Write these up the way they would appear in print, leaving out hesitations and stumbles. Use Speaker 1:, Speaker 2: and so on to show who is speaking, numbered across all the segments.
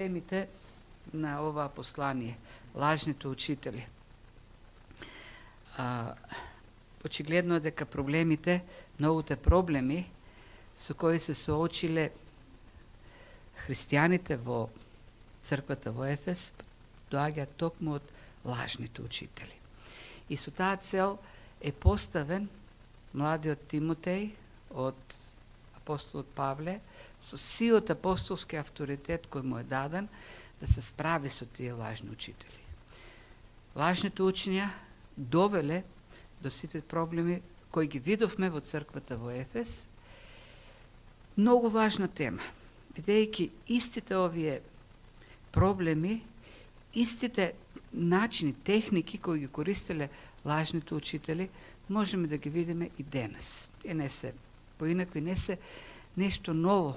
Speaker 1: Темите на ова послание, лажните учители. Очигледно е дека проблемите, многуте проблеми со кои се соочиле христијаните во црквата во Ефес, доаѓаат токму од лажните учители. И со таа цел е поставен младиот Тимотеј од апостолот Павле со сиот апостолски авторитет кој му е даден да се справи со тие лажни учители. Лажните учења довеле до сите проблеми кои ги видовме во црквата во Ефес. Многу важна тема, бидејќи истите овие проблеми, истите начини, техники кои ги користеле лажните учители, можеме да ги видиме и денес. Те не се поинакви, не се нешто ново,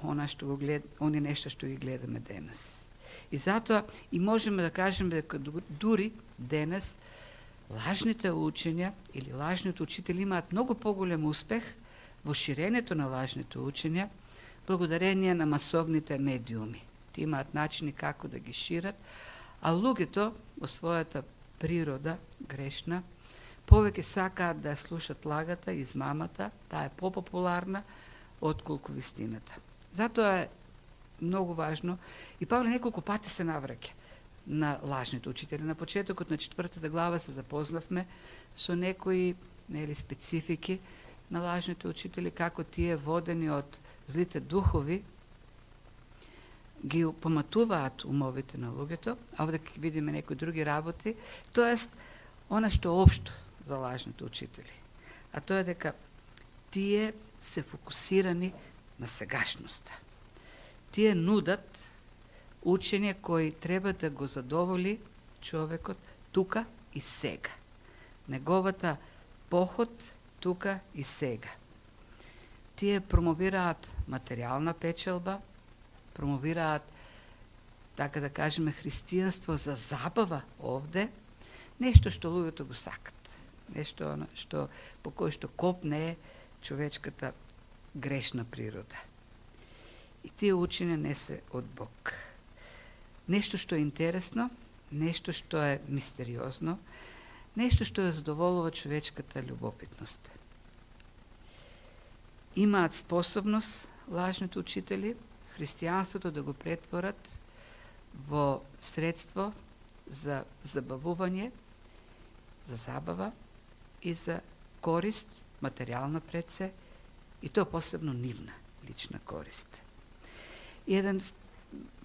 Speaker 1: они нешто што ги гледаме денес. И затоа и можеме да кажеме дека дури денес лажните учења или лажните учители имаат многу поголем успех во ширенето на лажните учења благодарение на масовните медиуми. Ти имаат начини како да ги шират, а луѓето во својата природа грешна повеќе сакаат да ја слушат лагата, измамата, таа е попопуларна отколку вистината. Затоа е многу важно и Павле неколку пати се навраќа на лажните учители. На почетокот на 4 глава се запознавме со некои специфики на лажните учители, како тие водени од злите духови ги поматуваат умовите на луѓето, а овде ќе видиме некои други работи, тоест она што општо за лажните учители. А тоа е дека тие се фокусирани на сегашноста. Тие нудат учење кој треба да го задоволи човекот тука и сега. Неговата поход тука и сега. Тие промовираат материјална печелба, промовираат, така да кажеме, христијанство за забава овде, нешто што луѓето го сакат, нешто што по кој што копне човечката грешна природа. И тие учења не се од Бог. Нешто што е интересно, нешто што е мистериозно, нешто што ја задоволува човечката љубопитност. Имаат способност лажните учители христијанството да го претворат во средство за забавување, за забава и за корист, материјална пред се, и тоа посебно нивна лична корист. Еден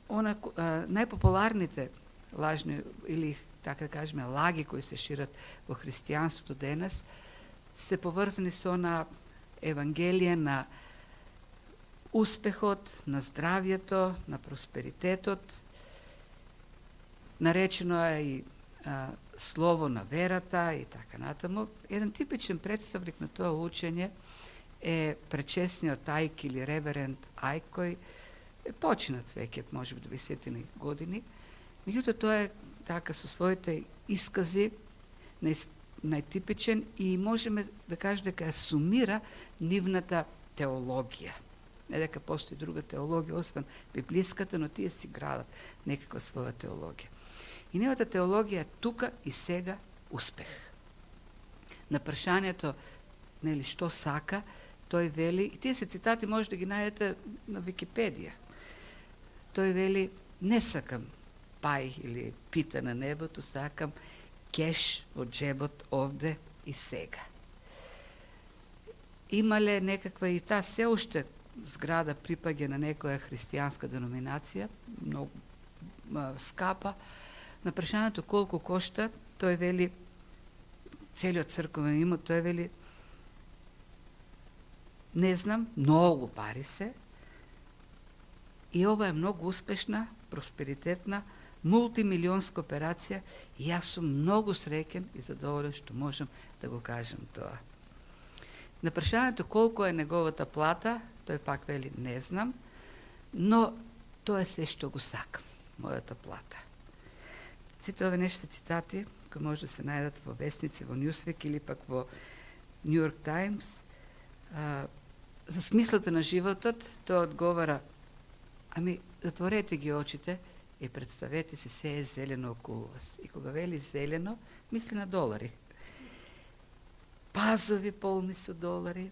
Speaker 1: најпопуларните лажни или така да кажеме лаги кои се шират во христијанството денес се поврзани со на евангелие на успехот, на здравјето, на просперитетот. Наречено е и слово на верата и така натаму. Еден типичен представник на тоа учење е пречесниот Ајк или реверент Ајк, кој е починат веќе, може би 20 години. Меѓутоа тоа е така со своите искази најтипичен и можеме да кажеме дека ја сумира нивната теологија. Не дека постои друга теологија, освен библиската, но тие си градат некаква своја теологија. И неговата теологија е тука и сега успех. На прашањето што сака, тој вели, и тие се цитати може да ги најдете на Википедија. Тој вели, не сакам пај или пита на небото, сакам кеш во джебот овде и сега. Имале некаква и таа се уште зграда припаѓа на некоја христијанска деноминација, многу скапа. На прашањето колку кошта, тој вели, целиот црковен имот, тој вели, не знам, многу пари се, и ова е многу успешна, просперитетна, мултимилионска операција и јас сум многу среќен и задоволен што можам да го кажам тоа. На прашањето колку е неговата плата, тој пак вели не знам, но тоа е се што го сакам, мојата плата. Сите овие нешто цитати кои може да се најдат во весници, во Newsweek или пак во New York Times, за смислата на животот, тоа одговара, ами затворете ги очите И представете си, се е зелено около вас. И кога вели зелено, мисли на долари. Пазови полни со долари,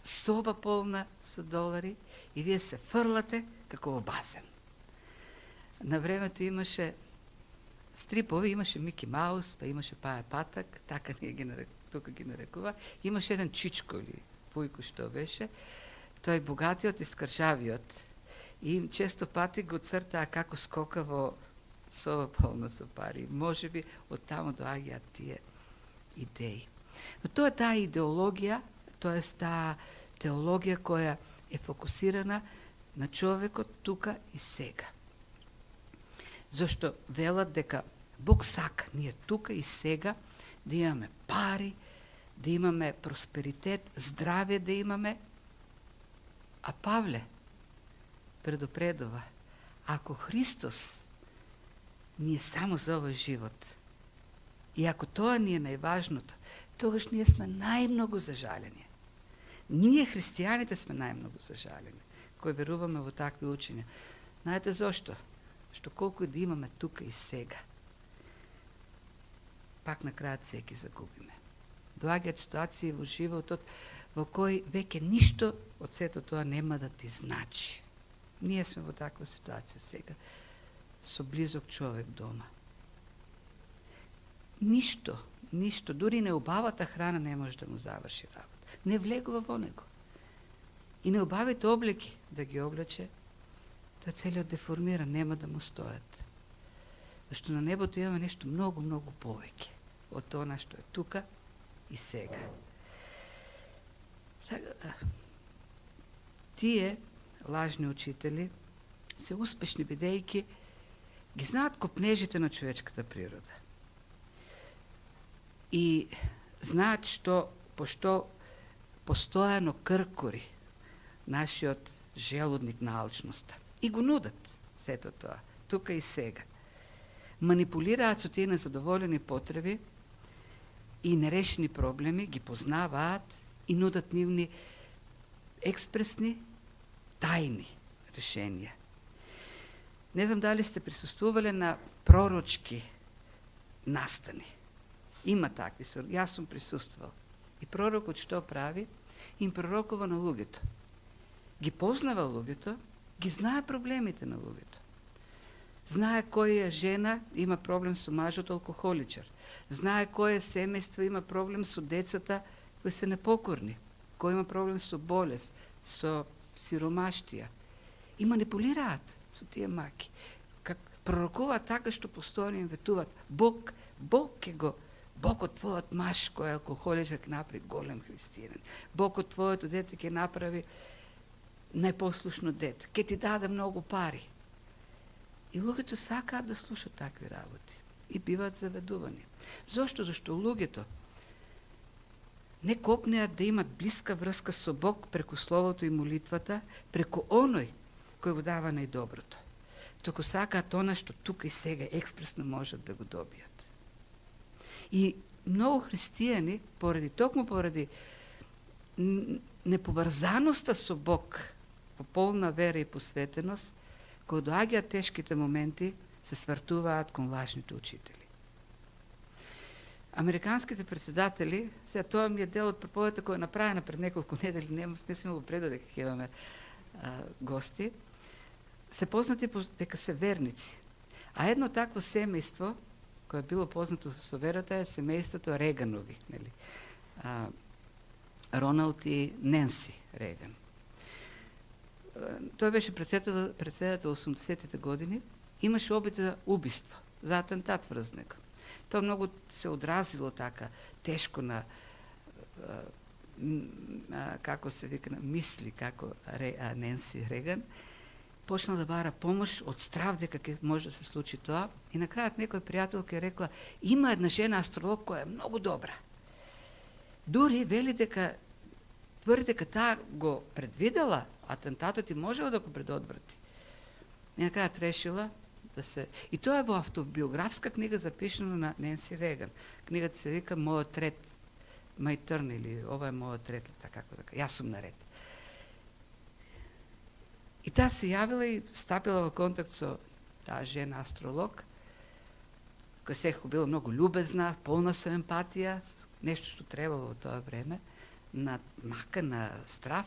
Speaker 1: соба полна со долари и вие се фрлате како во базен. На времето имаше стрипови, имаше Мики Маус, па имаше Паја Патак, така тука ги нарекува. Имаше еден чичко или пујко што беше, тој богатиот и скршавиот. И често пати го цртаа како скока во соба полна со пари. Може би од таму доаѓаат тие идеи. Но тоа е таа идеологија, тоа е таа теологија која е фокусирана на човекот тука и сега. Зошто велат дека Бог сака ние тука и сега да имаме пари, да имаме просперитет, здраве да имаме. А Павле предупредува, ако Христос ни е само за овој живот, и ако тоа ни е најважното, тогаш ние сме најмногу зажалени. Ние, христијаните, сме најмногу зажалени, кои веруваме во такви учења. Знаете зошто? Што колку да имаме тука и сега, пак на крајот се ќе загубиме. Доаѓаат ситуации во животот во кои веќе ништо од сето тоа нема да ти значи. Ние сме во таква ситуација сега, со близок човек дома. Ништо, дури неубавата храна не може да му заврши работа. Не влегува во него. И неубавите облеки да ги облече, тој целиот деформира, нема да му стоят. Зашто на небото имаме нешто многу, многу повеќе од тоа што е тука и сега. Тие лажни учители се успешни бидејќи ги знаат копнежите на човечката природа. И знаат пошто постојано кркори нашиот желудник на алчноста. И го нудат сето тоа, тука и сега. Манипулираат со тие незадоволени потреби и нерешени проблеми, ги познаваат и нудат нивни експресни, тајни решенија. Не знам дали сте присуствувале на пророчки настани. Има такви, јас сум присуствувал. И пророкот што прави? Им пророкува на луѓето. Ги познава луѓето, ги знае проблемите на луѓето. Знае која жена има проблем со мажот алкохоличар. Знае која семејство има проблем со децата кои се непокорни. Кој има проблем со болест, со сиромаштија. И манипулираат со тие маки. Пророкуваат така што постојано им ветуваат. Бог од твојот маж кој е алкохоличар ќе направи голем христијанин. Бог од твоето дете ќе направи најпослушно дете. Ќе ти даде многу пари. И луѓето сакаат да слушаат такви работи. И биваат заведувани. Зошто? Зашто луѓето не копнеат да имат блиска врска со Бог преку Словото и молитвата, преку оној кој го дава најдоброто. Туку сакаат она што тука и сега експресно можат да го добијат. И многу христијани, токму поради неповрзаноста со Бог, по полна вера и посветеност, кога доаѓаат тешките моменти, се свртуваат кон лажните учители. Американските председатели, сега тоа ми е дел од проповедта која е направена пред неколку недели, не сме го предали дека имаме гости, се познати дека се верници. А едно такво семејство, кое е било познато со верата, е семејството Реганови, нели? Роналд и Ненси Реган. Тој беше председател 80-тите години, имаше обид за убиство, за атентат врз него. Тоа многу се одразило така тешко на како се вика, на мисли како Ненси Реган. Почнал да бара помош од страв дека ќе може да се случи тоа. И на крајот некој пријателка рекла, има една жена астролог која е многу добра. Дури вели дека тврди дека таа го предвидела атентатот и можела да го предодврати. И на крајот решила да се... И тоа е во автобиографска книга запишено на Ненси Реган. Книгата се вика Мојот ред, My turn, или ова е мојот ред, така како дека, јас сум на ред. И таа се јавила и стапила во контакт со таа жена астролог, која секако била многу љубезна, полна со емпатија, нешто што требало во тоа време, на мака, на страв,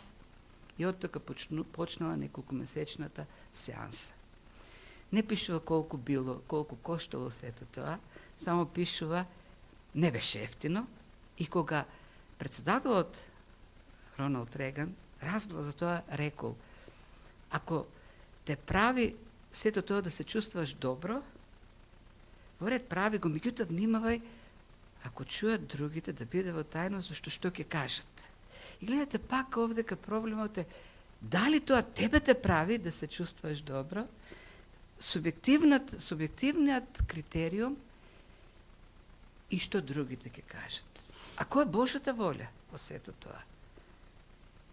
Speaker 1: и од тока почнала неколкумесечната сеанса. Не пишува колку било, колку коштало сето тоа, само пишува не беше ефтино, и кога председателот Роналд Реган разбрал за тоа, рекол: ако те прави сето тоа да се чувствуваш добро, во ред прави го, меѓутоа внимавај ако чујат другите да биде во тајно, зашто што ќе кажат. И гледате пак овдека проблемот е дали тоа тебе те прави да се чувствуваш добро, субјективниот критериум и што другите ќе кажат. А која е Божјата волја во сето тоа?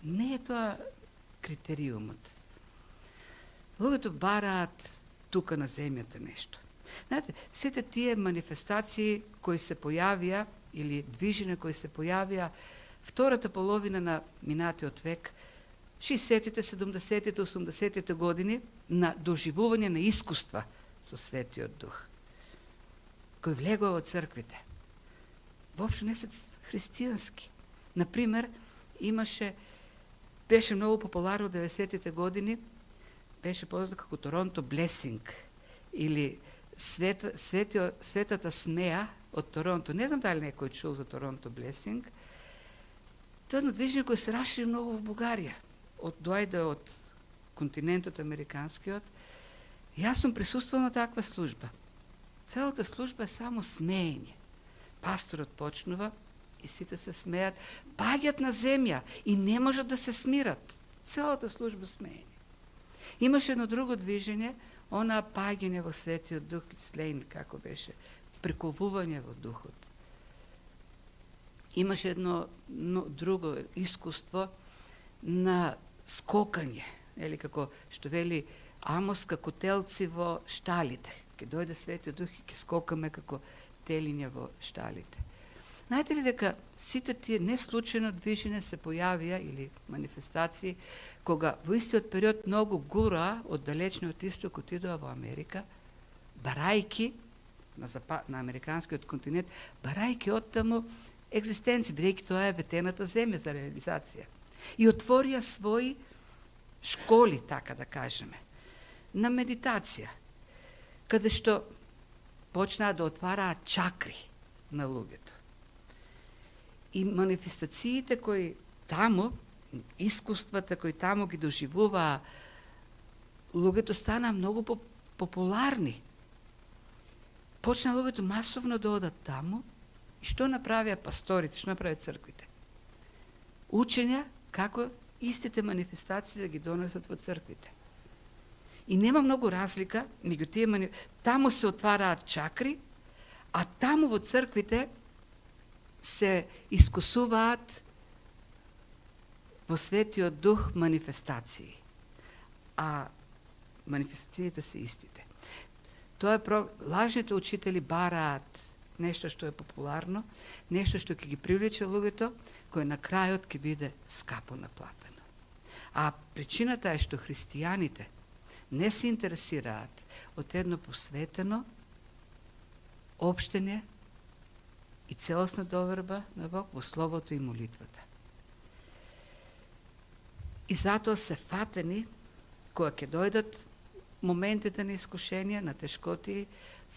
Speaker 1: Не е тоа критериумот. Луѓето бараат тука на земјата нешто. Знаете, сите тие манифестации кои се појавија или движења кои се појавија втората половина на минатиот век, 60-тите, 70-тите, 80-тите години на доживување на искуства со Светиот Дух, кој влегува во црквите. Воопшто не се христијански. Например, беше многу популарно 90-тите години, беше познато како Торонто Блесинг или светата смеа од Торонто. Не знам дали некој чул за Торонто Блесинг. Тоа е едно движење кој се расшири многу во Бугарија. Дојде од континентот американскиот. Јас сум присуствувал на таква служба. Целата служба е само смеење. Пасторот почнува и сите се смеат, паѓат на земја и не можат да се смират. Целата служба смеење. Имаше едно друго движење, она паѓање во Светиот Дух, слейн, како беше, приковување во Духот. Имаше едно друго искуство на скокање, или како што вели Амос, како телци во шталите. Ке дојде Светиот Дух и ке скокаме како телиња во шталите. Знаете ли дека сите тие неслучајно движења се појавија или манифестации кога во истиот период многу гура од далечниот исток отидоа во Америка, барајки на американскиот континент, барајки оттаму екзистенција, бидејќи тоа е ветената земја за реализација. И отворија своји школи, така да кажеме, на медитација, каде што почнаа да отвараат чакри на луѓето. И манифестациите кои таму, искуствата кои таму ги доживуваа луѓето, стана многу популарни. Почна луѓето масовно да одат таму и што направија пасторите, што направија црквите? Учења како истите манифестации да ги донесат во црквите. И нема многу разлика меѓу тие таму се отвараат чакри, а таму во црквите се искусуваат во Светиот Дух манифестации. А манифестациите се истите. Тоа е лажните учители бараат нешто што е популарно, нешто што ќе ги привлече луѓето, кој на крајот ќе биде скапо наплатено. А причината е што христијаните не се интересираат од едно посветено општење и целосна доверба на Бог во Словото и молитвата. И затоа се фатени, кога ќе дојдат моментите на искушенија, на тешкоти,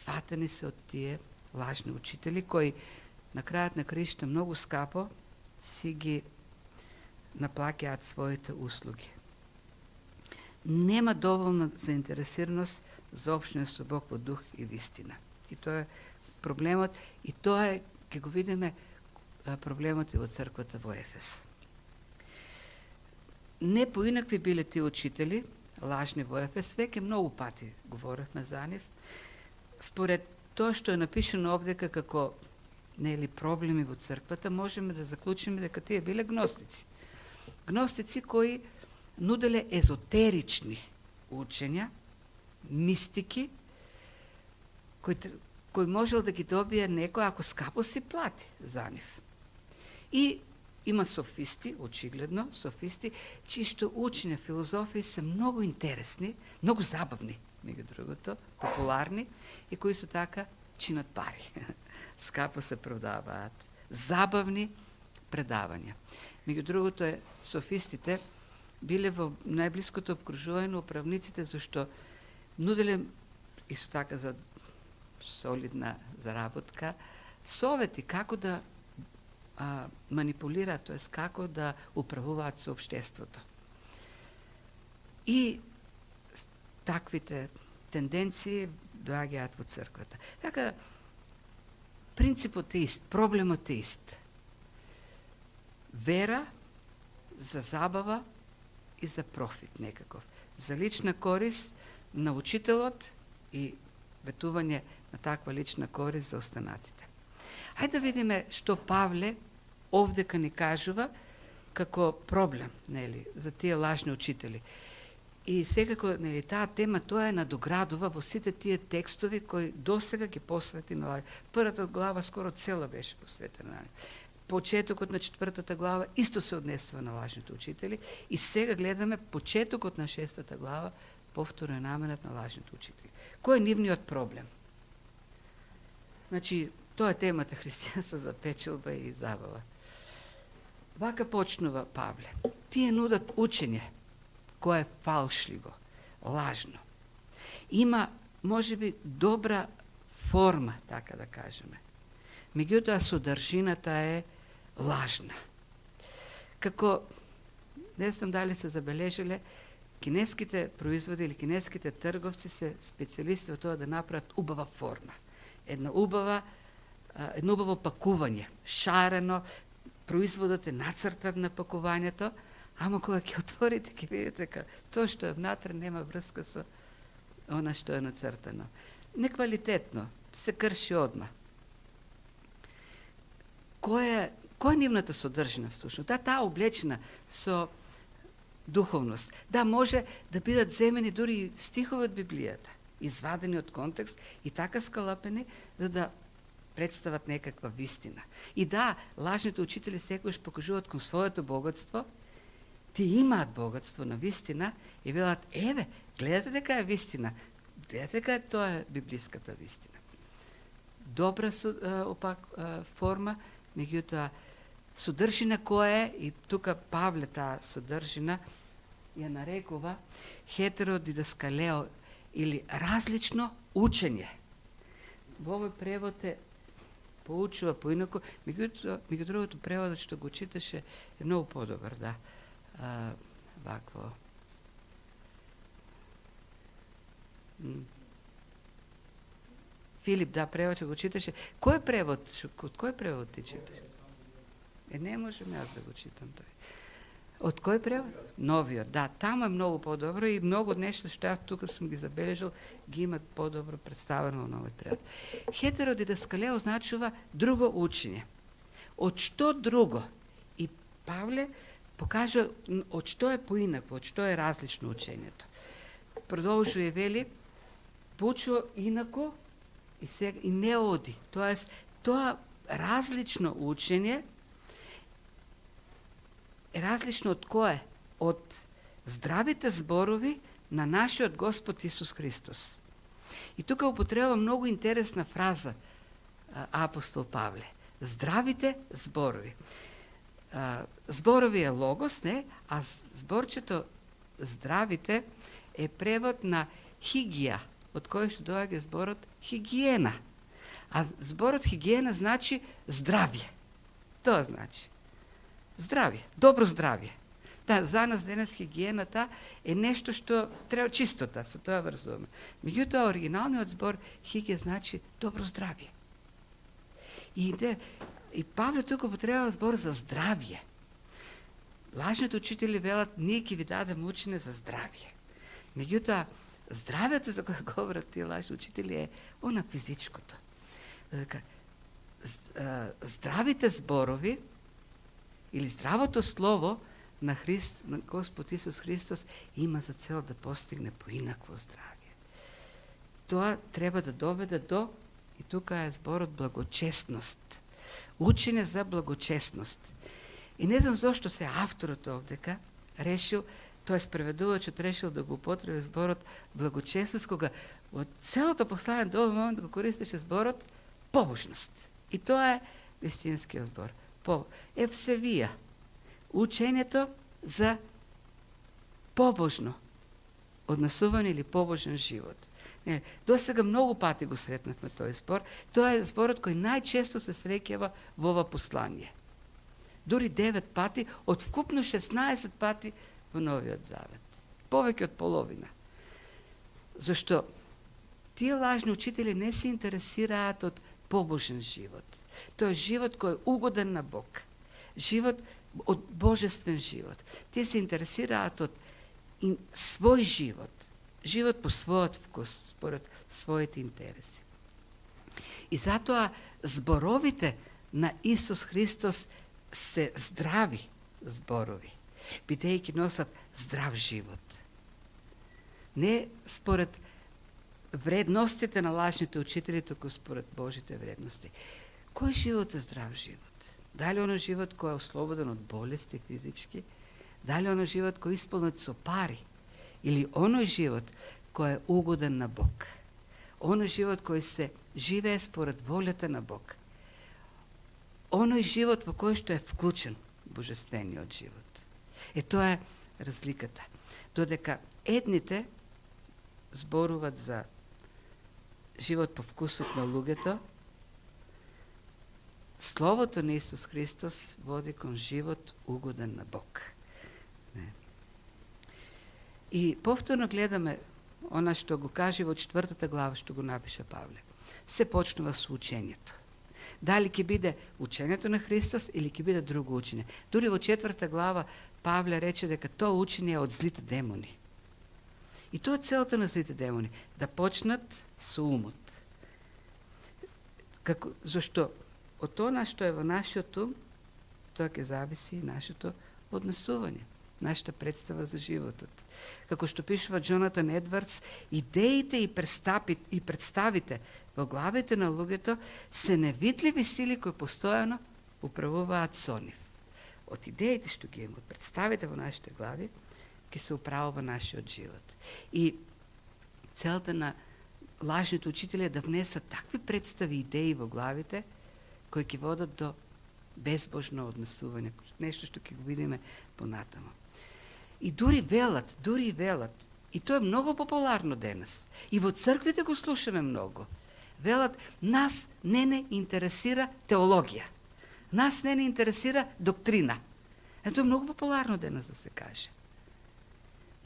Speaker 1: фатени се од тие лажни учители, кои на крајот на краишта многу скапо си ги наплаќаат своите услуги. Нема доволна заинтересираност за општење со Бог во дух и вистина. И тоа е проблемот, и тоа е, ќе го видиме, проблемот е во црквата во Ефес. Не поинакви биле тие учители, лажни во Ефес, веќе многу пати говоревме за нив. Според тоа што е напишано овдека како нели проблеми во црквата, можеме да заклучиме дека тие биле гностици. Гностици кои нуделе езотерични учења, мистики, кој можел да ги добие некој ако скапо си плати за нив. И има софисти, очигледно, софисти, чии што учења, филозофии се многу интересни, многу забавни, меѓу другото, популарни и кои со така чинат пари. Скапо се продаваат. Забавни предавања. Меѓу другото софистите биле во најблиското обкружување на управниците, зашто нуделе исто така за солидна заработка совети како да манипулираат, т.е. како да управуваат со општеството. И таквите тенденции доаѓаат во црквата. Така, принципот е ист, проблемот е ист. Вера за забава и за профит некаков. За лична корис на учителот и ветување на таква лична корис за останатите. Хајде да видиме што Павле овдека ни кажува како проблем, нели, за тие лажни учители. И секако, нели, таа тема тоа е надоградува во сите тие текстови кои досега ги посвети на лаг. Првата глава скоро цела беше посветена на него. Почетокот на 4-та глава исто се однесува на лажните учители и сега гледаме почетокот на 6-та глава повторно е наменет на лажните учители. Кој е нивниот проблем? Значи, тоа е темата христијанство за печелба и забава. Вака почнува Павле. Тие нудат учење кое е фалшливо, лажно. Има, можеби, добра форма, така да кажеме. Меѓутоа, содржината е лажна. Како, не знам дали се забележале, кинеските производи или кинеските трговци се специјалисти во тоа да направат убава форма. Едно убаво пакување, шарено, производот е нацртан на пакувањето, ама кога ќе отворите, ќе видите дека тоа што е внатре нема врска со она што е нацртано. Неквалитетно, се крши одма. Која е нивната содржина всушност? Да, таа облечена со духовност. Да, може да бидат земени дури стихови од Библијата, извадени од контекст и така скалапени, за да представат некаква вистина. И да, лажните учители секојаш покажуваат кон своето богатство, тие имаат богатство на вистина и велат, еве, гледате дека е вистина, гледате дека тоа е библиската вистина. Добра форма, меѓутоа содржина која е, и тука Павле таа содржина ја нарекува хетеродидаскалео или различно учење. Во овој превод е поучува поинаку, меѓу другото преводот што го читаше е многу подобар, да. Вакво. Филип, да, превод што го читаше. Кој превод? Од кој превод ти читаш? Не можем јас да го читам тој. Од кој превод? Новиот, да, таму е многу подобро и многу од нешто што јас тука сум ги забележал, ги имат подобро представено во новиот превод. Хетеродидаскалео означува друго учење. Од што друго? И Павле покажа од што е поинакво, од што е различно учењето. Продолжува и вели, поучува инако и не оди. Тоест, тоа различно учење е различно од кое? Од здравите зборови на нашиот Господ Исус Христос. И тука употреба многу интересна фраза апостол Павле. Здравите зборови. Зборови е логос, не? А зборчето здравите е превод на хигија, од кој што доаѓа зборот хигиена. А зборот хигиена значи здравје. Тоа значи здравје, добро здравје. Да, за нас денес хигиената е нешто што треба чистота, со тоа врзуваме. Меѓутоа, оригиналниот збор хигија значи добро здравје. И Павле тука употреба збор за здравје. Лажните учители велат, ние ќе ви дадеме учење за здравје. Меѓутоа, здравјето за кое говорат тие лажни учители е она физичкото. Здравите зборови или здравото слово на Господ Исус Христос има за цел да постигне поинакво здравје. Тоа треба да доведе до, и тука е зборот благочестност. Учење за благочестност. И не знам зошто се авторот овдека решил Тоест, преведувачот решил да го употреби зборот благочестност, кога од целото послание до овој момент го користеше зборот побожност. И тоа е вистинскиот збор. Евсевија, учењето за побожно однесување или побожен живот. До сега многу пати го сретнавме тој збор. Тоа е зборот кој најчесто се среќава во ова послание. Дури 9 пати, од вкупно 16 пати во Новиот Завет. Повеќе од половина. Зашто тие лажни учители не се интересираат од побожен живот. Тоа е живот кој е угоден на Бог. Живот од божествен живот. Тие се интересираат од свој живот. Живот по својот вкус, според своите интереси. И затоа зборовите на Исус Христос се здрави зборови, бидејќи носат здрав живот. Не според вредностите на лажните учители, туку според Божите вредности. Кој живот е здрав живот? Дали оно живот кој е ослободен од болести физички? Дали оно живот кој е исполнет со пари? Или оној живот кој е угоден на Бог? Оној живот кој се живее според волјата на Бог? Оној живот во кој што е вклучен божествениот живот? Тоа е разликата. Додека едните зборуваат за живот по вкусот на луѓето, Словото на Исус Христос води кон живот угоден на Бог. И повторно гледаме она што го каже во 4 глава што го напише Павле. Се почнува со учењето. Дали ќе биде учењето на Христос или ќе биде друго учење. Дури во 4 глава Павле рече дека тоа учење е од злите демони. И тоа е целта на злите демони, да почнат со умот. Зашто од тоа што е во нашиот ум, тоа ќе зависи и нашето однесување, нашата представа за животот. Како што пишува Джонатан Едвардс, идеите и представите во главите на луѓето се невидливи сили кои постојано управуваат со нив. Од идеите што ги имаме, од представите во нашите глави, ќе се управува нашиот живот. И целта на лажните учители е да внесат такви представи и идеи во главите кои ќе водат до безбожно однесување, нешто што ќе го видиме понатамо. И дури велат, и тоа е многу популарно денес. И во црквите го слушаме многу. Велат, нас не интересира теологија. Нас не интересира доктрина. Тоа е многу популарно денес да се каже.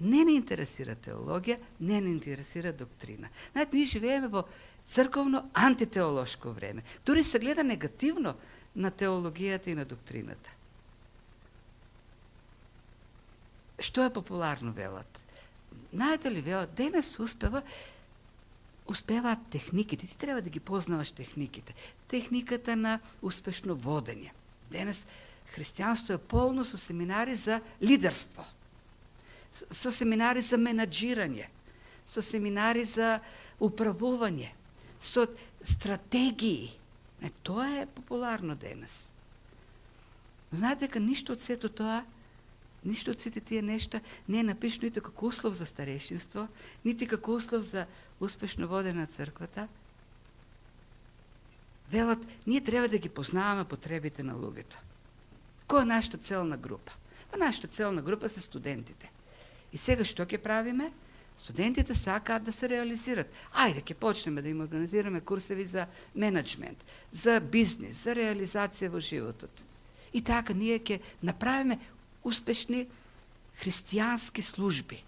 Speaker 1: Не интересира теологија, не интересира доктрина. Знаете, ние живееме во црковно антитеолошко време. Дури се гледа негативно на теологијата и на доктрината. Што е популарно, велат? Знаете ли, велат, денес успеваат техниките. Ти треба да ги познаваш техниките. Техниката на успешно водење. Денес христијанство е полно со семинари за лидерство, со семинари за менаџирање, со семинари за управување, со стратегии. Тоа е популарно денес. Знаете дека ништо од сето тоа, ништо од сите тие нешта не е напишано нито како услов за старешинство, нити како услов за успешно водење на црквата. Велат, ние треба да ги познаваме потребите на луѓето. Која е нашата целна група? Нашата целна група се студентите. И сега што ќе правиме? Студентите сакаат да се реализират. Ајде, ќе почнеме да им организираме курсеви за менеджмент, за бизнис, за реализација во животот. И така ние ќе направиме успешни христијански служби.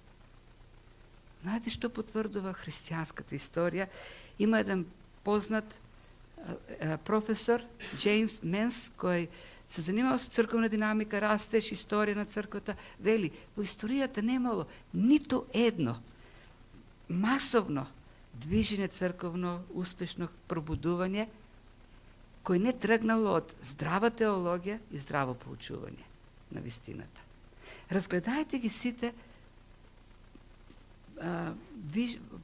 Speaker 1: Знаете што потврдува христијанската историја? Има еден познат професор, Джеймс Менс, кој се занимава со црковна динамика, растеж, историја на црквата, вели, во историјата немало ниту едно масовно движење црковно, успешно пробудување, кој не тргнало од здрава теологија и здраво поучување на вистината. Разгледајте ги сите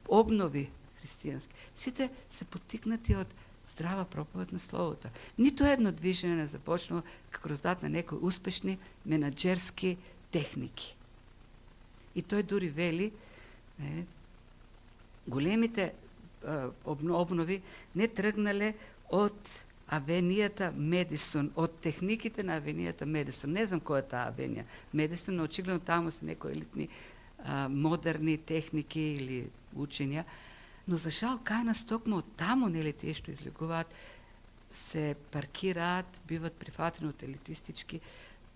Speaker 1: обнови христијански. Сите се поттикнати од здрава проповед на Словото. Нито едно движење не започнало како резултат на некои успешни менаџерски техники. И тој дури вели, големите обнови не тргнале од авенијата Медисон, од техниките на авенијата Медисон. Не знам која е таа авенија Медисон, но очигледно таму се некои елитни модерни техники или учења. Но за жал, кај нас токму таму, нели, тие што излегуваат, се паркираат, биват прифатени од елитистички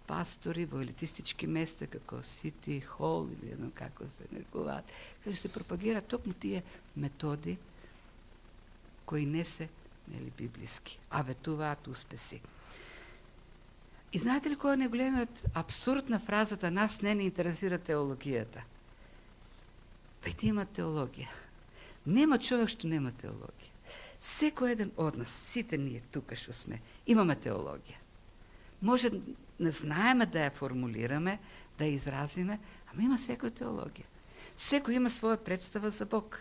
Speaker 1: пастори во елитистички места, како Сити Хол, или не знам како се нарекуваат, каде се пропагираат токму тие методи кои не се, нели, библиски, а ветуваат успеси. И знаете ли кој е најголемиот абсурд на фразата "нас не интересира теологијата"? Пајте има теологија. Нема човек што нема теологија. Секој еден од нас, сите ние тука што сме, имаме теологија. Може не знаеме да ја формулираме, да ја изразиме, ама има секој теологија. Секој има своја представа за Бог.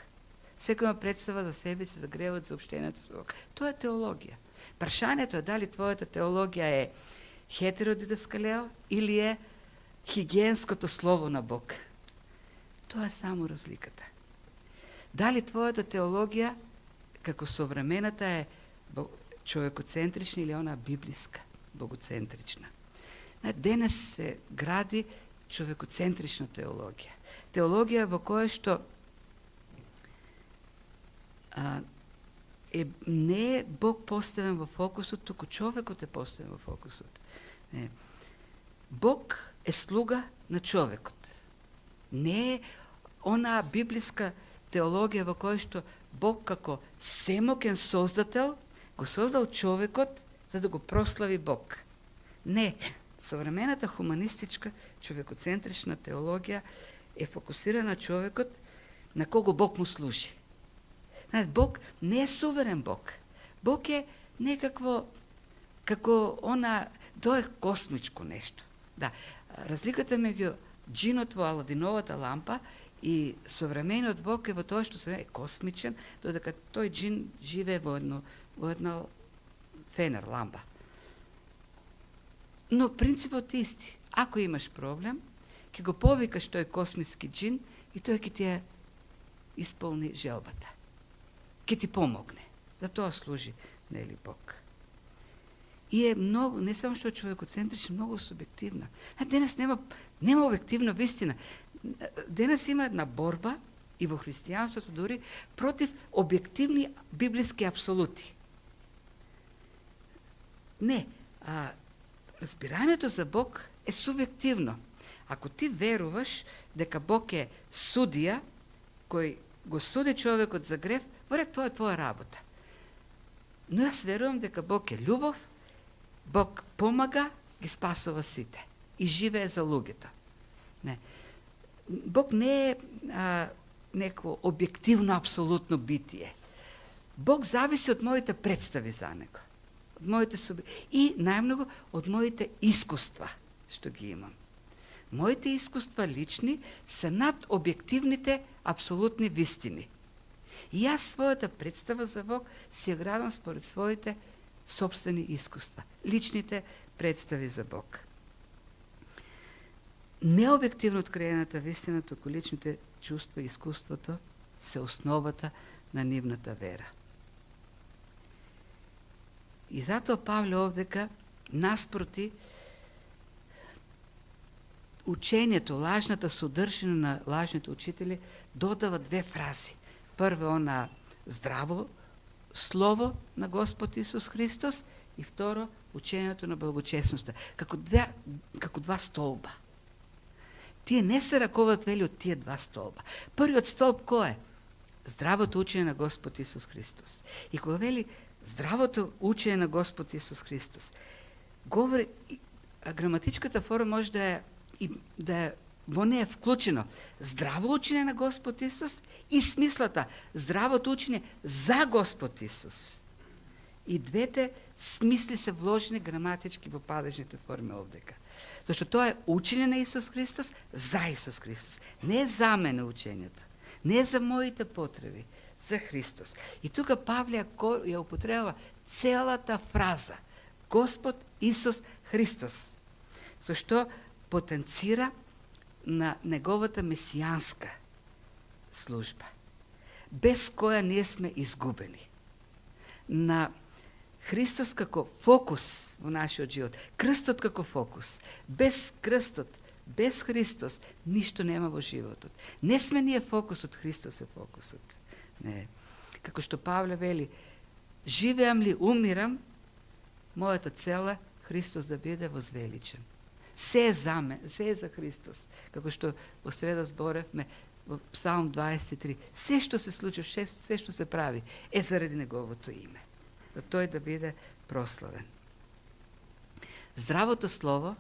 Speaker 1: Секој има представа за себе си, за гревот, за обштението со Бог. Тоа е теологија. Прашањето е дали твојата теологија е хетеродидаскалео или е хигиенското слово на Бог. Тоа е само разликата. Дали твојата теологија, како современата, е човекоцентрична или она библиска, богоцентрична. Денес се гради човекоцентрична теологија. Теологија во која што не е Бог поставен во фокусот, туку човекот е поставен во фокусот. Не. Бог е слуга на човекот. Не е онаа библиска теологија во која што Бог како семокен создател го создал човекот за да го прослави Бог. Не, современата хуманистичка човекоцентрична теологија е фокусирана на човекот на кого Бог му служи. Знаете, Бог не е суверен Бог. Бог е некакво, како тоа е космичко нешто. Да, разликата меѓу џинот во Аладиновата лампа и современиот Бог е во тоа што се е космичен, додека тој џин живее во една фенер лампа. Но принципот е исти. Ако имаш проблем, ќе го повикаш тој космиски џин и тој ќе ти ја исполни желбата. Ќе ти помогне. За тоа служи, нели, Бог. И е многу, не само што е човекоцентрична, многу субјективна. Денес нема објективна вистина. Денес има една борба и во христијанството дури против објективни библиски апсолути. Не, разбирањето за Бог е субјективно. Ако ти веруваш дека Бог е судија кој го суди човекот за грев, тоа е твоја работа. Но јас верувам дека Бог е љубов, Бог помага, ги спасува сите и живее за луѓето. Не. Бог не е неко објективно, апсолутно битие. Бог зависи од моите представи за него. Од моите и најмногу од моите искуства што ги имам. Моите искуства лични се над објективните апсолутни вистини. И јас својата представа за Бог си ја градам според своите собствени искуства, личните представи за Бог. Необјективно откриената вистина, туку личните чувства и искуството се основата на нивната вера. И затоа Павле овдека наспроти учењето, лажната содржина на лажните учители додава две фрази. Прво, она здраво слово на Господ Исус Христос и второ, учењето на благочесноста. Како два столба. Тие не се раковат вели од тие два столба. Првиот столб кој е? Здравото учење на Господ Исус Христос. И кога вели здравото учење на Господ Исус Христос, говори, граматичката форма може да е во неја вклучено здраво учење на Господ Исус и смислата здравото учење за Господ Исус. И двете смисли се вложени граматички во падежните форми овдека. Зашто тоа е учење на Исус Христос за Исус Христос. Не е за мене учењето, не е за моите потреби, за Христос. И тука Павле ја употребува целата фраза Господ Исус Христос. Зашто потенцира на неговата месијанска служба, без која ние сме изгубени. На Христос како фокус во нашиот живот, крстот како фокус. Без крстот, без Христос, ништо нема во животот. Не сме ние фокусот, Христос е фокусот. Не. Како што Павле вели, живеам ли, умирам, мојата цела Христос да биде возвеличен. Се е за ме, се е за Христос. Како што во среда зборевме во Псалм 23. Се што се случи, се што се прави, е заради неговото име. За тој да биде прославен. Здравото слово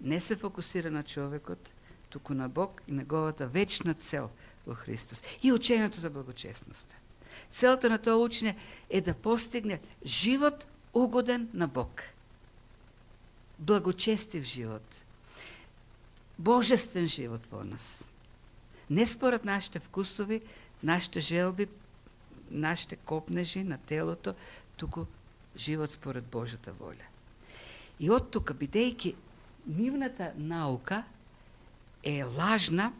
Speaker 1: не се фокусира на човекот, туку на Бог и неговата вечна цел во Христос. И учењето за благочестноста. Целта на тоа учење е да постигне живот угоден на Бог. Благочестив живот. Божествен живот во нас. Не според нашите вкусови, нашите желби, нашите копнежи на телото, туку живот според Божјата воља. И од тука, бидејќи нивната наука е лажна,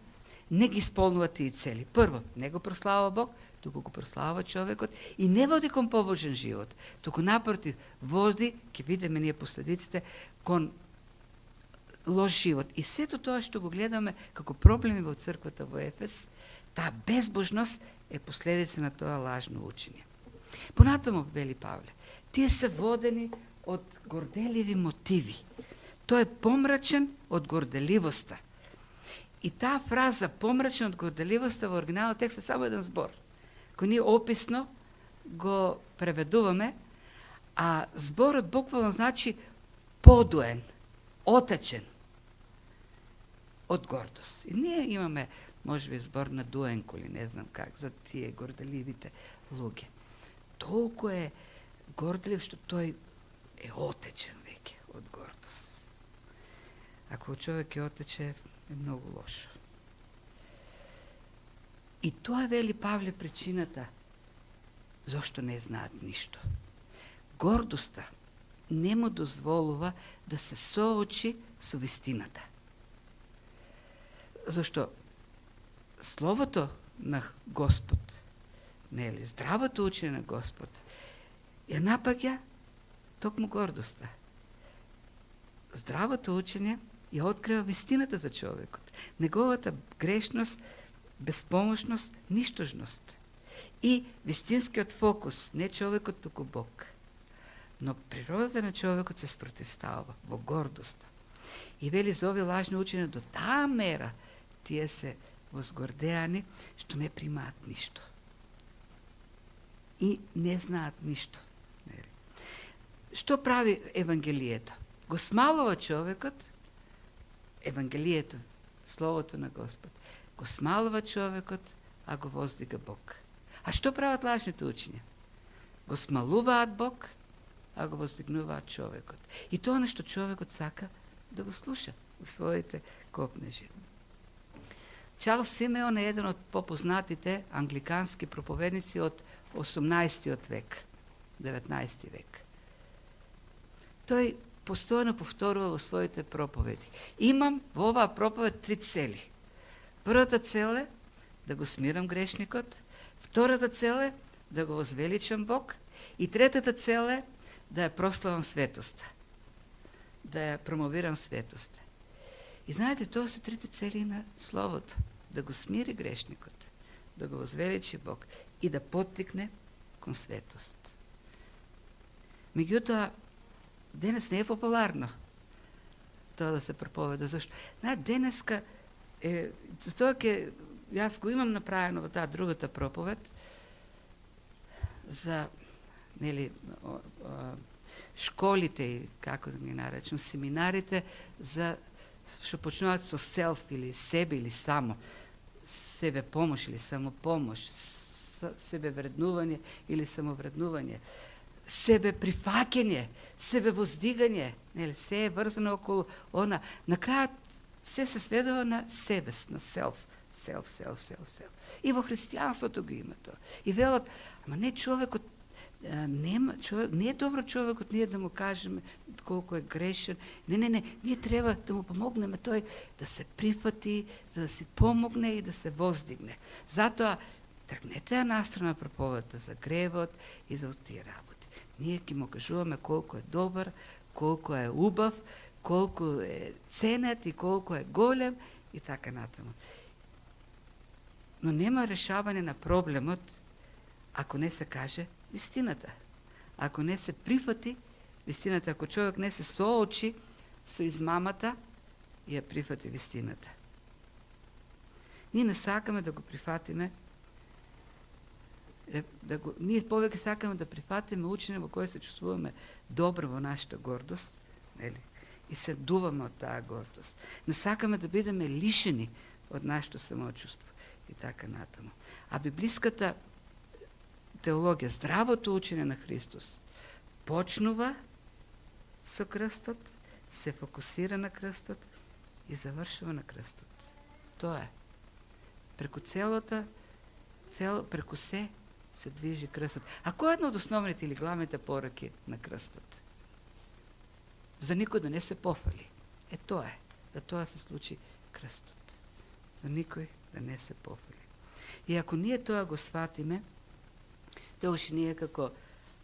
Speaker 1: не ги исполнува тие цели. Прво, не го прославува Бог, туку го прославува човекот и не води кон побожен живот, туку напротив, води, ќе видиме ние последиците, кон лош живот. И сето тоа што го гледаме како проблеми во црквата во Ефес, таа безбожност е последица на тоа лажно учење. Понатаму, вели Павле, тие се водени од горделиви мотиви. Тој е помрачен од горделивоста. И таа фраза помрачен од горделивоста во оригиналот текст е само еден збор, кој ние описно го преведуваме, а зборот буквално значи подуен, отечен од гордост. И ние имаме, можеби, збор на дуенко или не знам как, за тие горделивите луѓе. Толку е горделив што тој е отечен веќе од гордост. Ако човек е отече, е многу лошо. И тоа вели Павле причината зошто не знаат ништо. Гордоста не му дозволува да се соочи со вистината. Зошто словото на Господ, нели, здравото учење на Господ, ја напаѓа токму гордоста. Здравото учење ја открива вистината за човекот, неговата грешност, безпомошност, ништожност. И вистинскиот фокус, не човекот, туку Бог. Но природата на човекот се спротивстава во гордоста. И вели за овие лажни учења до таа мера тие се возгордеани што не примаат ништо. И не знаат ништо. Што прави Евангелието? Го смалува човекот, Евангелието, Словото на Господ, го смалува човекот, а го воздига Бог. А што прават лажните учења? Го смалуваат Бог, а го воздигнуваат човекот. И тоа нешто човекот сака да го слуша во своите копнежи. Чарлс Симеон е еден од попознатите англикански проповедници од 18 век, 19 век. Тој постојано повторува во своите проповеди. Имам во оваа проповед 3 цели. Првата цел е да го смирам грешникот, втората цел е да го возвеличам Бог и третата цел е да ја прославам светоста, да ја промовирам светоста. И знаете, тоа се трите цели на Словото. Да го смири грешникот, да го возвеличи Бог и да поттикне кон светост. Меѓутоа, денес не е популарно тоа да се проповеда. Зашто? Денеска е, тоа ке, јас го имам направено во таа другата проповед за, нели, школите и како да ги наречем, семинарите за што почнуваат со селф или себе или само, себе помош или самопомош, себе вреднување или самовреднување, себе прифаќање, себе воздигање, нели, се е врзано околу она. На крајот се следува на себест, на селф. И во христијанството го има тоа. И велат, ама не човекот не е добро човекот ние да му кажеме колко е грешен. Не. Ние трябва да му помогнеме тој да се прифати, за да си помогне и да се воздигне. Затоа тргнете ја настрана проповедта за гревот и за тие работи. Ние ќе му кажуваме колко е добар, колко е убав, колко е ценет и колко е голем и така натаму. Но нема решавање на проблемот ако не се каже вистината. Ако не се прифати вистината, ако човек не се соочи со измамата и ја прифати вистината. Ние не сакаме да го прифатиме, ние повеќе сакаме да прифатиме учење во кое се чувствуваме добро во нашата гордост, нели? И се дуваме од таа гордост. Не сакаме да бидеме лишени од нашето самочувство и така натаму. А библиската теологија, здравото учење на Христос, почнува со крстот, се фокусира на крстот и завршува на крстот. Тоа е. Преку преку се движи крстот. А кој е една од основните или главните пораки на крстот? За никој да не се пофали. Тоа е. Да тоа се случи крстот. За никој да не се пофали. И ако ние тоа го сватиме, тогаш ние како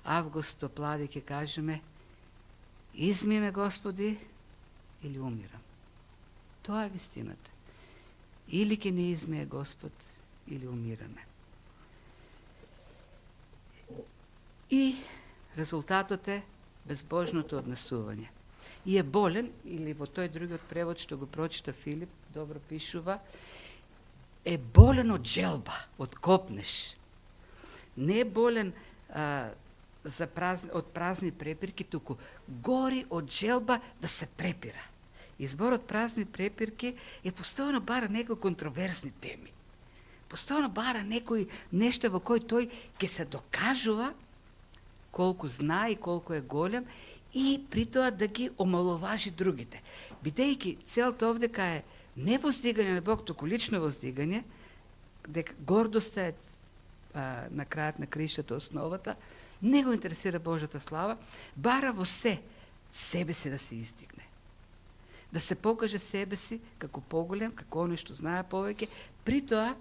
Speaker 1: Августо Плади ќе кажеме: изми ме, Господи, или умирам. Тоа е вистината. Или ќе не измие Господ, или умираме. И резултатот е безбожното однесување. И е болен, или во тој другиот превод што го прочита Филип, добро пишува, е болен од желба, од копнеш. Не е болен од празни препирки, туку гори од желба да се препира. Изборот празни препирки е постојано бара некои контроверзни теми. Постојано бара некои нешта во кој тој ќе се докажува колку знае и колку е голем и при тоа да ги омаловажи другите. Бидејќи целта овдека е не воздигање на Бог, туку лично воздигање, дека гордоста е на крајот на краиштата основата, не го интересира Божјата слава, бара во себе си да се издигне. Да се покаже себе си како поголем, како оној што знае повеќе, при тоа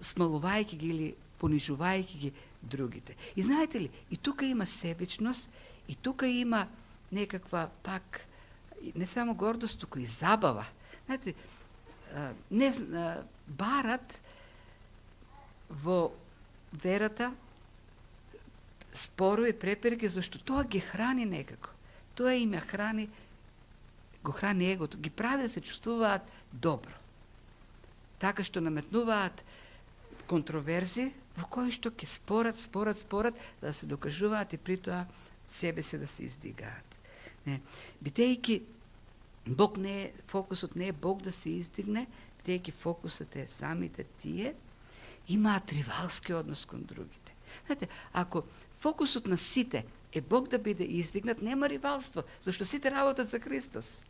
Speaker 1: смалувајќи ги или понижувајќи ги другите. И знаете ли, и тука има себичност, и тука има некаква пак, не само гордост, туку и забава. Знаете, барат во верата спорови, препирки, зашто тоа ги храни некако. Тоа им ја храни, го храни егото, ги прави да се чувствуваат добро. Така што наметнуваат контроверзи во кои што ќе спорат, да се докажуваат и при тоа себе се да се издигаат. Бидејќи Бог не е, фокусот не е Бог да се издигне, бидејќи фокусот е самите тие, имаат ривалски однос кон другите. Знаете, ако фокусот на сите е Бог да биде издигнат, нема ривалство, зашто сите работат за Христос.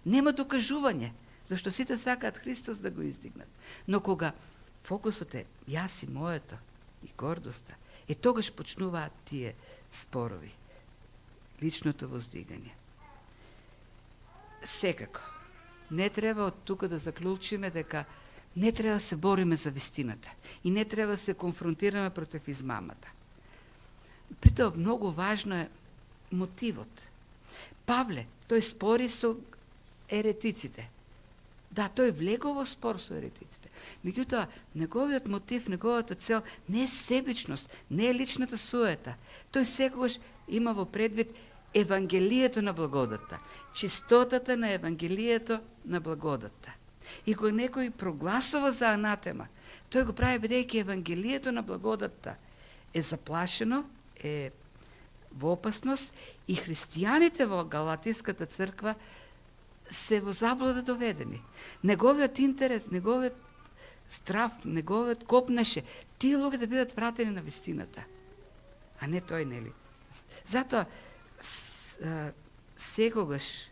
Speaker 1: Нема докажување, зашто сите сакаат Христос да го издигнат. Но кога фокусот е јас и моето и гордоста, тогаш почнуваат тие спорови, личното воздигање. Секако, не треба од тука да заклучиме дека не треба да се бориме за вистината и не треба да се конфронтираме против измамата. Притоа многу важно е мотивот. Павле, тој спори со еретиците. Да, тој влегол во спор со еретиците. Меѓутоа, неговиот мотив, неговата цел не е себичност, не е личната суета. Тој секогаш има во предвид евангелието на благодатта, чистотата на евангелието на благодатта. И кога некој прогласува за анатема, тој го прави бидејќи евангелието на благодатта е заплашено, е во опасност и христијаните во Галатиската црква се во заблуда доведени. Неговиот интерес, неговиот страв, неговиот копнеше тие луѓе да бидат вратени на вистината, а не тој, нели? Затоа секогаш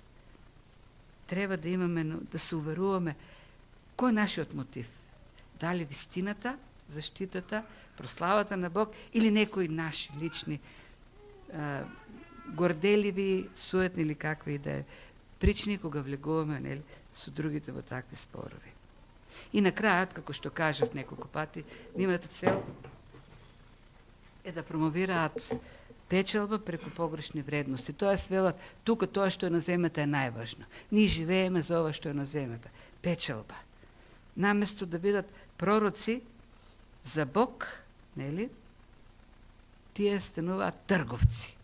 Speaker 1: треба да имаме, да се уверуваме кој е нашиот мотив. Дали вистината, заштитата, прославата на Бог или некои наши лични горделиви, суетни или какви и да е причини кога влегуваме, нели, со другите во такви спорови. И на крајот, како што кажав неколку пати, нивната цел е да промовираат печелба преку погрешни вредности. Тоа свелат, тука тоа што е на земјата е најважно. Ние живееме за ова што е на земјата. Печелба. Наместо да бидат пророци за Бог, нели, тие стануваат трговци,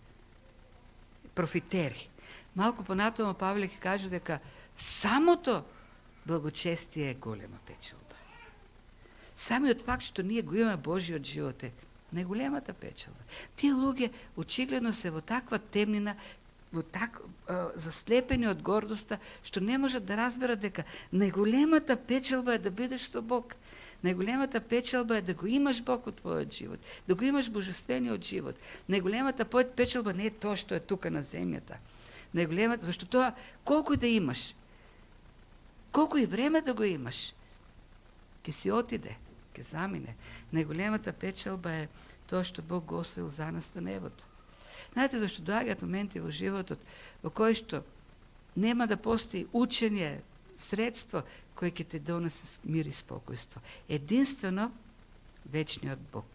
Speaker 1: профитери. Малку понатоа Павле ќе каже дека самото благочестие е голема печелба. Самиот факт што ние го имаме Божиот живот е најголемата печелба. Тие луѓе очигледно се во таква темнина, заслепени од гордоста, што не можат да разберат дека најголемата печелба е да бидеш со Бог. Најголемата печелба е да го имаш Бог во твојот живот, да го имаш божествениот живот. Најголемата печелба не е тоа што е тука на земјата. Најголемата, зашто тоа колку и да имаш, колку и време да го имаш, ќе си отиде, ќе замине. Најголемата печелба е тоа што Бог го освоил за нас на небото. Знаете зашто доаѓаат моменти во животот во кои што нема да постои учење, средство кој ќе те донесе мир и спокојство. Единствено вечниот Бог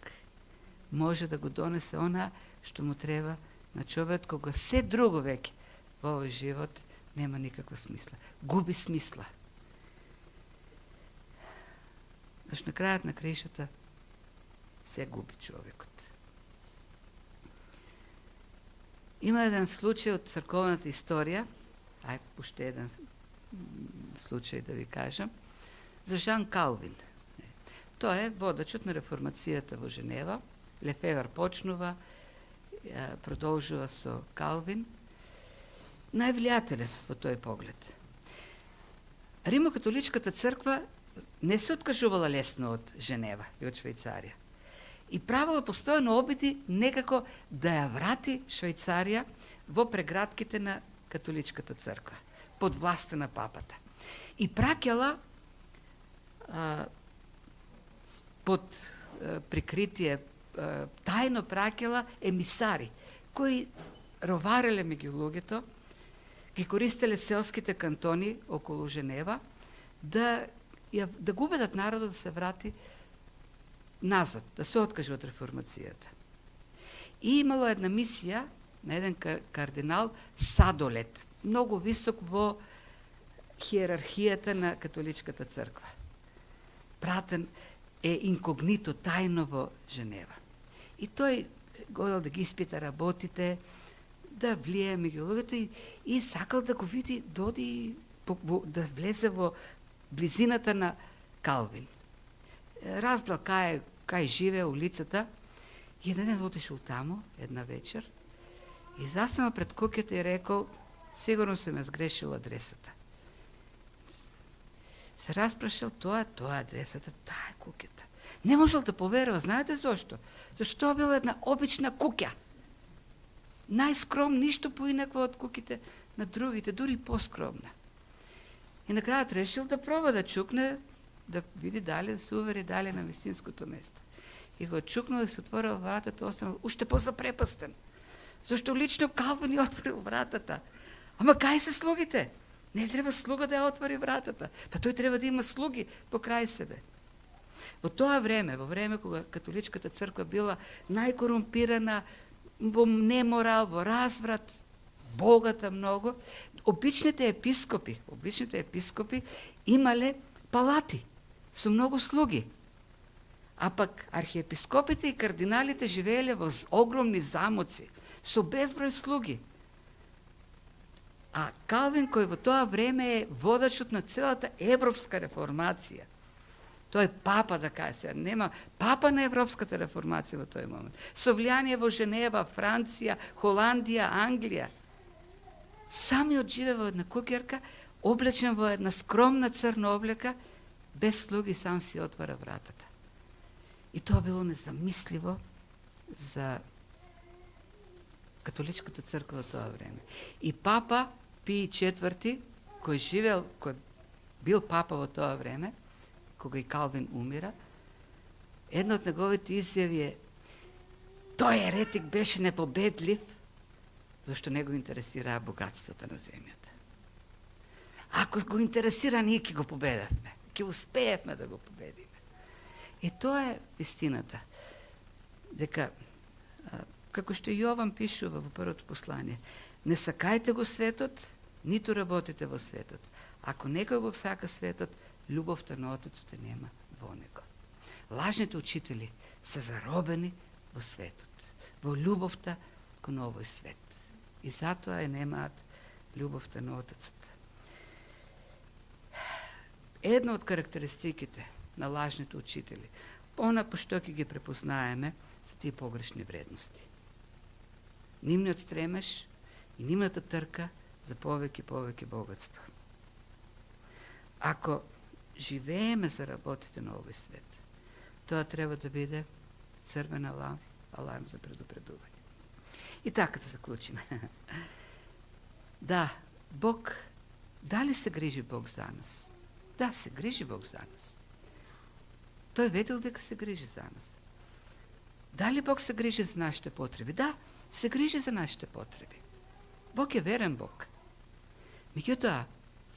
Speaker 1: може да го донесе она што му треба на човек кога се друго веќе во овој живот нема никаква смисла. Губи смисла. Зашто на крајот на краишата се губи човекот. Има еден случај од црковната историја, уште еден случај да ви кажам, за Жан Калвин. Тоа е водачот на реформацијата во Женева. Лефевер почнува, продолжува со Калвин. Највлијателен во тој поглед. Римокатоличката црква не се откажувала лесно од Женева и од Швајцарија. И правила постојано обиди некако да ја врати Швајцарија во прегратките на католичката црква, под власта на папата. И праќала под прикритие, тајно праќала емисари, кои ровареле меѓу луѓето, ги користеле селските кантони околу Женева, да го убедат народот да се врати назад, да се откаже од реформацијата. И имало една мисија на еден кардинал Садолет, многу висок во хиерархијата на католичката црква. Пратен е инкогнито, тајно во Женева. И тој годел да ги испита работите, да влие меѓу луѓето и сакал да го види, доди да влезе во близината на Калвин. Разбрал кај живее улицата и еден ден отишол таму, една вечер, и застанал пред куќата и рекол, сигурно се ме сгрешил адресата. Се распрашал, тоа е адресата, таа е куќата. Не можел да поверува, знаете зошто? Зашто тоа била една обична куќа. Најскромна, ништо поинакво од куќите на другите, дури поскромна. И на крајот решил да проба да чукне, да види дали, да се увери дали на вистинското место. И го чукнал и се отворил вратата, останал уште позапрепастен. Зашто лично Калвин ја отворил вратата. Ама кај се слугите? Не треба слуга да ја отвори вратата. Па тој треба да има слуги покрај себе. Во тоа време, во време кога католичката црква била најкорумпирана, во неморал, во разврат, богата многу, обичните епископи имале палати со многу слуги. А пак архиепископите и кардиналите живееле во огромни замоци, со безброј слуги. А Калвин, кој во тоа време е водачот на целата европска реформација, тој папа, да кажа, нема папа на европската реформација во тој момент. Со влијание во Женева, Франција, Холандија, Англија. Самиот живе во една куќерка, облечен во една скромна црна облека, без слуги, сам си отвара вратата. И тоа било незамисливо за католичката црква во тоа време. И папа Пии IV, кој бил папа во тоа време, кога и Калвин умира, Една от неговите изяви е: той еретик беше непобедлив, защото не го интересира богатствата на земята. Ако го интересира, ние ќе го победахме. Ќе успеевме да го победиме. И тоа е истината. Дека, како што Јован пишува во првото послание, не сакајте го светот, ниту работите во светот. Ако некој го сака светот, љубовта на Отецот нема во него. Лажните учители се заробени во светот, во љубовта кон овој свет. И затоа немаат љубовта на Отецот. Една од карактеристиките на лажните учители, она по што ќе ги препознаеме, се тие погрешни вредности. Нивниот стремеж и нивната трка за повеќе богатство. Ако живееме за работите на овој свет, тоа треба да биде црвен аларм за предупредување. И така да заклучиме. Да, Бог, дали се грижи Бог за нас? Да, се грижи Бог за нас. Тој ветил дека се грижи за нас. Дали Бог се грижи за нашите потреби? Да, се грижи за нашите потреби. Бог е верен Бог. Меѓутоа,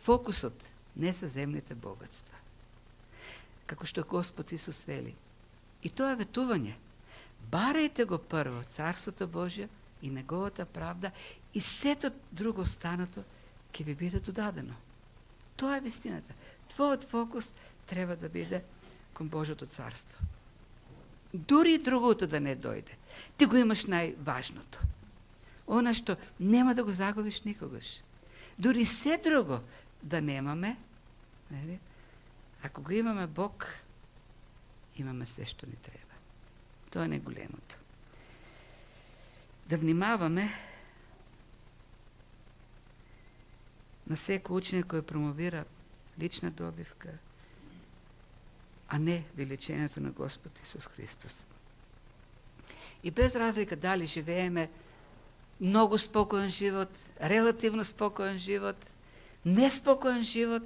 Speaker 1: фокусот не се земните богатства. Како што Господ Исус вели. И тоа е ветување. Барајте го прво Царството Божје и Неговата правда и сето друго останато ќе ви биде додадено. Тоа е вистината. Твојот фокус треба да биде кон Божјото царство. Дури и другото да не дојде, ти го имаш најважното. Она што нема да го загубиш никогаш. Дури се друго да немаме, ако го имаме Бог, имаме се што ни треба. Тоа е најголемото. Да внимаваме на секој ученик кој промовира лична добивка, а не величението на Господ Исус Христос. И без разлика дали живееме многу спокоен живот, релативно спокоен живот, неспокоен живот,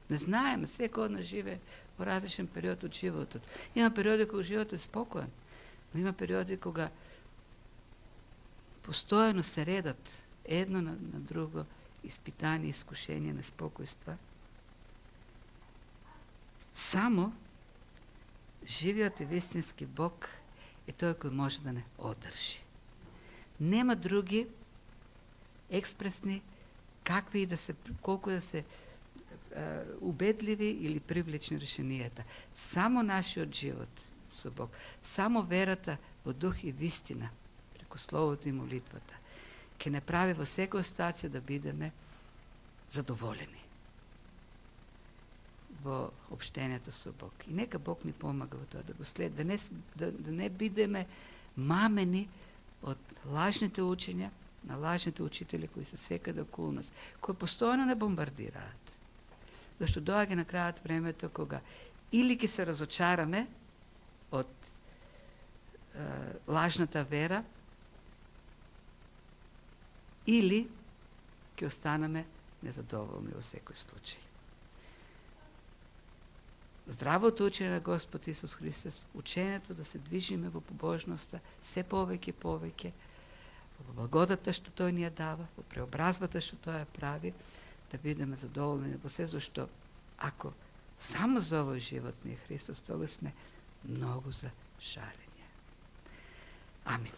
Speaker 1: не знаеме, секој од нас живее во различен период од животот. Има периоди кога животот е спокоен, но има периоди кога постојано се редат едно на друго испитание, искушение, неспокојства. Само живиот и вистински Бог е тој кој може да не одржи. Нема други експресни, какви и да се, колку да се убедливи или привлечни решенијата. Само нашиот живот со Бог, само верата во дух и вистина, преку Словото и молитвата, ќе не прави во секоја ситуација да бидеме задоволени во обштението со Бог. И нека Бог ни помага во тоа да го след, да не бидеме мамени од лажните учења, на лажните учители кои се секаде околу нас, кои постојано не бомбардираат. Зашто доаѓа на крајот времето кога или ќе се разочараме од лажната вера, или ќе останеме незадоволни во секој случај. Здравото учење на Господ Исус Христос, учењето да се движиме во побожноста, се повеќе, во благодата што Тој ни ја дава, во преобразбата што Тој ја прави, да бидеме задоволни во се, зашто ако само за овој живот ни е Христос, тога сме многу за жалење. Амин.